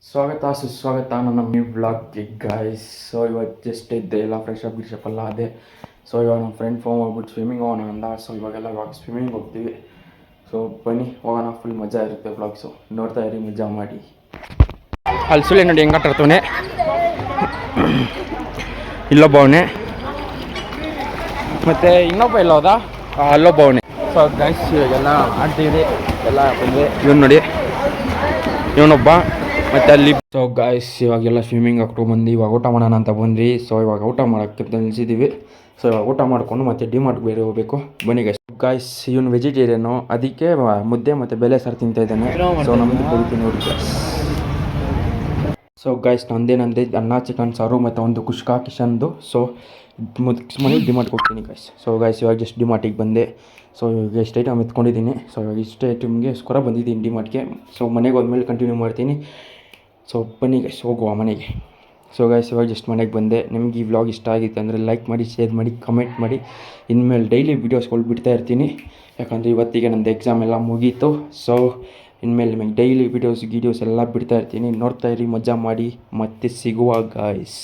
ಸುಸ್ವಾಗತ ನನ್ನ new ಬ್ಲಾಗ್ಗೆ guys. So ಇವತ್ತು ಜಸ್ಟ್ ಇದ್ದೆ, ಎಲ್ಲ ಫ್ರೆಶ್ ಅಪ್ ಗಿಶಪ್ ಎಲ್ಲ ಅದೇ. ಸೊ ಇವಾಗ ನಮ್ಮ ಫ್ರೆಂಡ್ ಫೋನ್ ಹೋಗ್ಬಿಟ್ಟು ಸ್ವಿಮ್ಮಿಂಗ್ ಹೋಗೋಣ ಅಂದ. ಸೊ ಇವಾಗ ಸ್ವಿಮ್ಮಿಂಗ್ ಹೋಗ್ತೀವಿ. ಸೊ ಬನ್ನಿ ಹೋಗೋಣ, ಫುಲ್ ಮಜಾ ಇರುತ್ತೆ ಬ್ಲಾಗ್ಸು, ನೋಡ್ತಾ ಇರಿ, ಮಜಾ ಮಾಡಿ. ಅಲ್ಲಿ ಸುಳ್ಳಿ ನೋಡಿ ಹೆಂಗೆ ಆಟಾಡ್ತವನೆ, ಇಲ್ಲೊಬ್ಬವನೇ ಮತ್ತು ಇನ್ನೊಬ್ಬ ಇಲ್ಲ ಹೋದ, ಅಲ್ಲೊಬ್ಬವನೇ. ಸೊ ಗೈಸ್ ಇವಾಗೆಲ್ಲ ಆಡ್ತೀವಿ, ಎಲ್ಲ ಬಂದರೆ ಇವನು ನೋಡಿ, ಇವನೊಬ್ಬ ಮತ್ತು ಅಲ್ಲಿ. ಸೊ ಗಾಯ್ಸ್ ಇವಾಗೆಲ್ಲ ಸ್ವಿಮ್ಮಿಂಗ್ ಹಾಕ್ಕೊಂಡು ಬಂದು ಇವಾಗ ಊಟ ಮಾಡೋಣ ಅಂತ ಬಂದ್ವಿ. ಸೊ ಇವಾಗ ಊಟ ಮಾಡೋಕ್ಕೆ ನಿಲ್ಸಿದ್ದೀವಿ. ಸೊ ಇವಾಗ ಊಟ ಮಾಡಿಕೊಂಡು ಮತ್ತೆ ಡಿಮಾರ್ಟ್ಗೆ ಬೇರೆ ಹೋಗಬೇಕು. ಬನ್ನಿ ಗಾಯ್ಸ್. ಇವನು ವೆಜಿಟೇರಿಯನು, ಅದಕ್ಕೆ ಮುದ್ದೆ ಮತ್ತು ಬೇಳೆ ಸಾರು ತಿಂತಾಯಿದ್ದಾನೆ. ಸೊ ನಮ್ಮದು ಬರೀತೀನಿ ನೋಡಿ ಗಾಯ್ಸ್. ಸೊ ಗಾಯ್ಸ್ ನಂದೇ ಅನ್ನ ಚಿಕನ್ ಸಾರು ಮತ್ತು ಒಂದು ಕುಷ್ಕಾ ಕಿಶನ್ದು. ಸೊ ಮನೆಗೆ ಡಿಮಾರ್ಟ್ಗೆ ಹೋಗ್ತೀನಿ ಗಾಯ್ಸ್. ಸೊ ಗಾಯ್ಸ್ ಇವಾಗ ಜಸ್ಟ್ ಡಿಮಾರ್ಟಿಗೆ ಬಂದೆ. ಸೊ ಇವಾಗ ಎಷ್ಟು ಐಟಮ್ ಎತ್ಕೊಂಡಿದ್ದೀನಿ. ಸೊ ಇವಾಗ ಇಷ್ಟು ಐಟಮ್ಗೆ ಸ್ಕೊರ ಬಂದಿದ್ದೀನಿ ಡಿಮಾರ್ಟ್ಗೆ. ಸೊ ಮನೆಗೆ ಹೋದ್ಮೇಲೆ ಕಂಟಿನ್ಯೂ ಮಾಡ್ತೀನಿ. ಸೊ ಬನ್ನಿ ಗೈಸ್ ಹೋಗುವ ಮನೆಗೆ. ಸೊ ಗೈಸ್ ಇವಾಗ ಜಸ್ಟ್ ಮನೆಗೆ ಬಂದೆ. ನಿಮ್ಗೆ ಈ ವ್ಲಾಗ್ ಇಷ್ಟ ಆಗಿತ್ತು ಅಂದರೆ ಲೈಕ್ ಮಾಡಿ, ಶೇರ್ ಮಾಡಿ, ಕಮೆಂಟ್ ಮಾಡಿ. ಇನ್ಮೇಲೆ ಡೈಲಿ ವೀಡಿಯೋಸ್ಗಳು ಬಿಡ್ತಾ ಇರ್ತೀನಿ, ಯಾಕಂದರೆ ಇವತ್ತಿಗೆ ನಂದು ಎಕ್ಸಾಮ್ ಎಲ್ಲ ಮುಗೀತು. ಸೊ ಇನ್ಮೇಲೆ ನಿಮಗೆ ಡೈಲಿ ವೀಡಿಯೋಸ್ ಎಲ್ಲ ಬಿಡ್ತಾ ಇರ್ತೀನಿ. ನೋಡ್ತಾ ಇರಿ, ಮಜಾ ಮಾಡಿ, ಮತ್ತೆ ಸಿಗುವ ಗಾಯ್ಸ್.